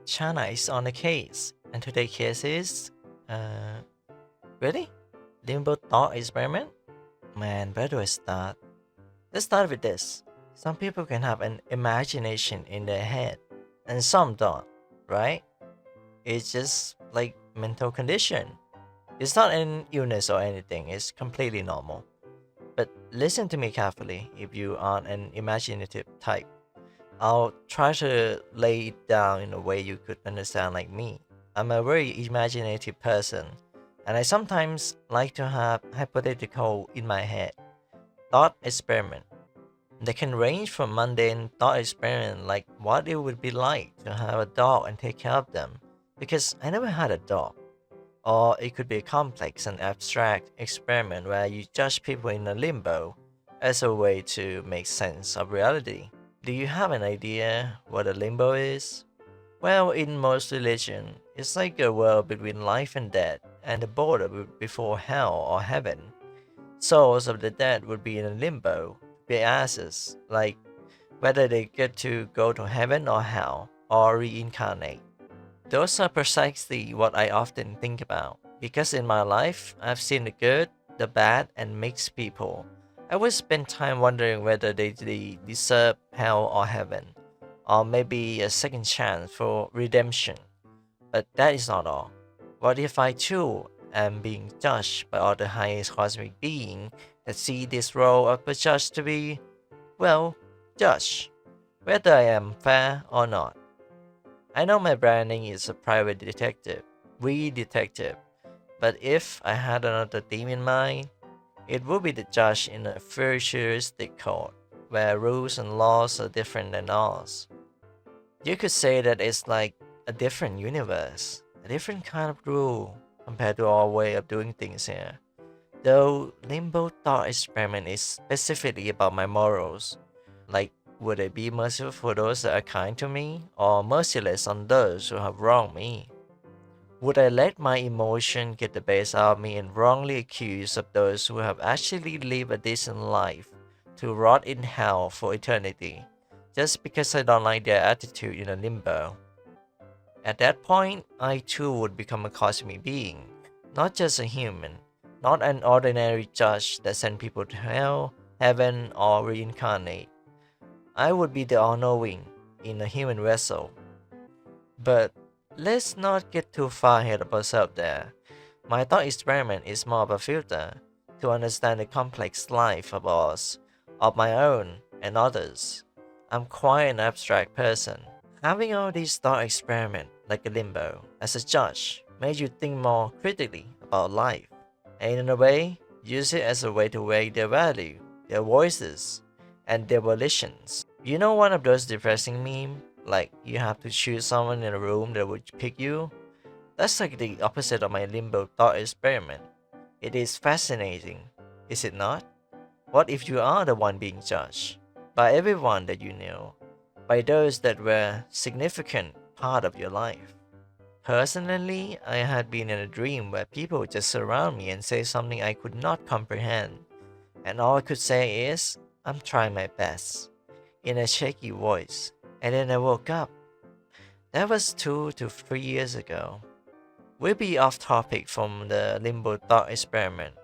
China is on the case, and today's case is, uh, really? Limbo Thought Experiment? Man, where do I start? Let's start with this. Some people can have an imagination in their head, and some don't, right? It's just like mental condition. It's not an illness or anything, it's completely normal. But listen to me carefully if you aren't an imaginative type. I'll try to lay it down in a way you could understand like me. I'm a very imaginative person, and I sometimes like to have hypothetical in my head. Thought experiment. They can range from mundane thought experiment like what it would be like to have a dog and take care of them, because I never had a dog. Or it could be a complex and abstract experiment where you judge people in a limbo as a way to make sense of reality. Do you have an idea what a limbo is? Well, in most religion, it's like a world between life and death and the border before hell or heaven. Souls of the dead would be in a limbo, be asses, like whether they get to go to heaven or hell or reincarnate. Those are precisely what I often think about, because in my life, I've seen the good, the bad, and mixed people. I would spend time wondering whether they deserve hell or heaven, or maybe a second chance for redemption. But that is not all. What if I too am being judged by all the highest cosmic being that see this role of a judge to be, well, judge, whether I am fair or not? I know my branding is a private detective, we detective, but if I had another theme in mind, it would be the judge in a futuristic court, where rules and laws are different than ours. You could say that it's like a different universe, a different kind of rule compared to our way of doing things here. Though Limbo Thought Experiment is specifically about my morals, like would I be merciful for those that are kind to me, or merciless on those who have wronged me? Would I let my emotion get the best out of me and wrongly accuse of those who have actually lived a decent life to rot in hell for eternity, just because I don't like their attitude in a limbo? At that point, I too would become a cosmic being, not just a human, not an ordinary judge that sent people to hell, heaven, or reincarnate. I would be the all-knowing in a human vessel. But let's not get too far ahead of ourselves there. My thought experiment is more of a filter to understand the complex life of us, of my own and others. I'm quite an abstract person. Having all these thought experiment like a limbo as a judge made you think more critically about life, and in a way, use it as a way to weigh their value, their voices, and their volitions. You know one of those depressing memes? Like you have to choose someone in a room that would pick you? That's like the opposite of my limbo thought experiment. It is fascinating, is it not? What if you are the one being judged? By everyone that you knew, by those that were significant part of your life. Personally, I had been in a dream where people would just surround me and say something I could not comprehend, and all I could say is, I'm trying my best, in a shaky voice, and then I woke up. That was 2 to 3 years ago. We'll be off topic from the limbo thought experiment.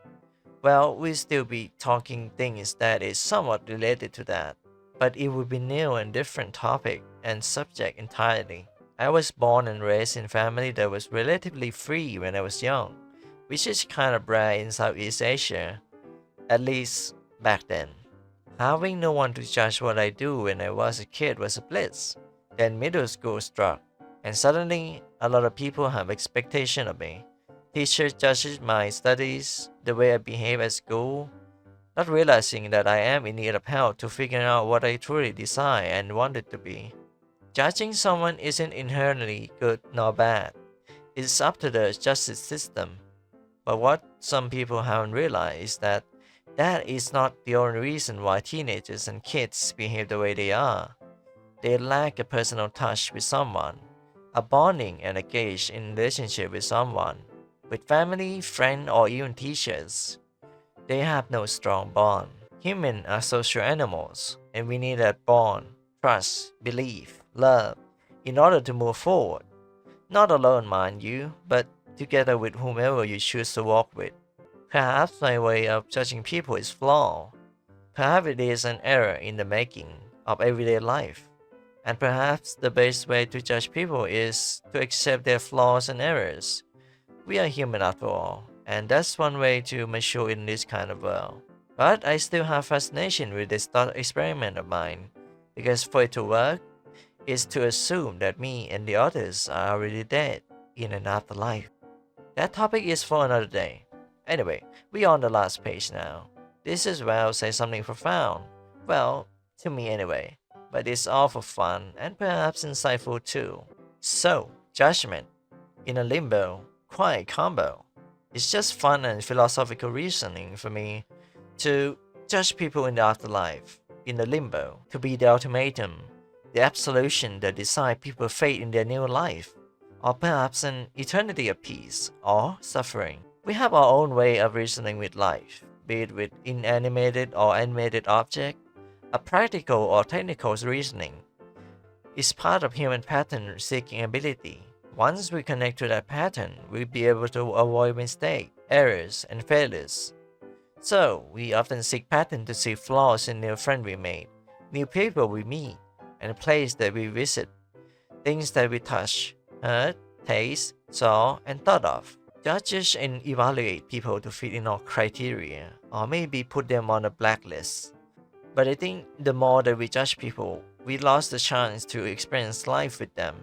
Well, we'll still be talking things that is somewhat related to that, but it would be new and different topic and subject entirely. I was born and raised in a family that was relatively free when I was young, which is kind of rare in Southeast Asia, at least back then. Having no one to judge what I do when I was a kid was a bliss. Then middle school struck, and suddenly a lot of people have expectation of me. Teachers judges my studies, the way I behave at school, not realizing that I am in need of help to figure out what I truly desire and want it to be. Judging someone isn't inherently good nor bad. It's up to the justice system. But what some people haven't realized is that that is not the only reason why teenagers and kids behave the way they are. They lack a personal touch with someone, a bonding and engaged in relationship with someone, with family, friend, or even teachers. They have no strong bond. Humans are social animals, and we need that bond, trust, belief, love, in order to move forward. Not alone, mind you, but together with whomever you choose to walk with. Perhaps my way of judging people is flawed. Perhaps it is an error in the making of everyday life. And perhaps the best way to judge people is to accept their flaws and errors. We are human after all, and that's one way to mature in this kind of world. But I still have fascination with this thought experiment of mine, because for it to work, is to assume that me and the others are already dead in an afterlife. That topic is for another day. Anyway, we are on the last page now. This is where I'll say something profound. Well, to me anyway. But it's all for fun and perhaps insightful too. So, judgment in a limbo, quite combo. It's just fun and philosophical reasoning for me to judge people in the afterlife, in the limbo, to be the ultimatum, the absolution that decide people's fate in their new life, or perhaps an eternity of peace or suffering. We have our own way of reasoning with life, be it with inanimated or animated object. A practical or technical reasoning is part of human pattern-seeking ability. Once we connect to that pattern, we'll be able to avoid mistakes, errors, and failures. So, we often seek pattern to see flaws in new friends we made, new people we meet, and place that we visit, things that we touch, heard, taste, saw, and thought of. Judge and evaluate people to fit in our criteria, or maybe put them on a blacklist. But I think the more that we judge people, we lost the chance to experience life with them,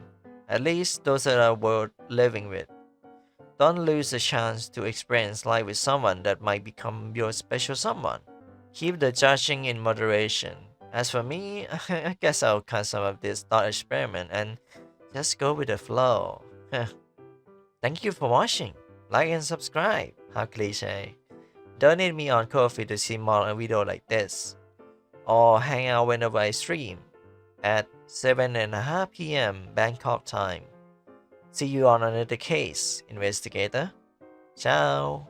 at least those that are worth living with. Don't lose the chance to experience life with someone that might become your special someone. Keep the judging in moderation. As for me, I guess I'll cut some of this thought experiment and just go with the flow. Thank you for watching. Like and subscribe. How cliche. Donate me on Ko-fi to see more videos like this. Or hang out whenever I stream at 7:30 p.m. Bangkok time. See you on another case, investigator. Ciao.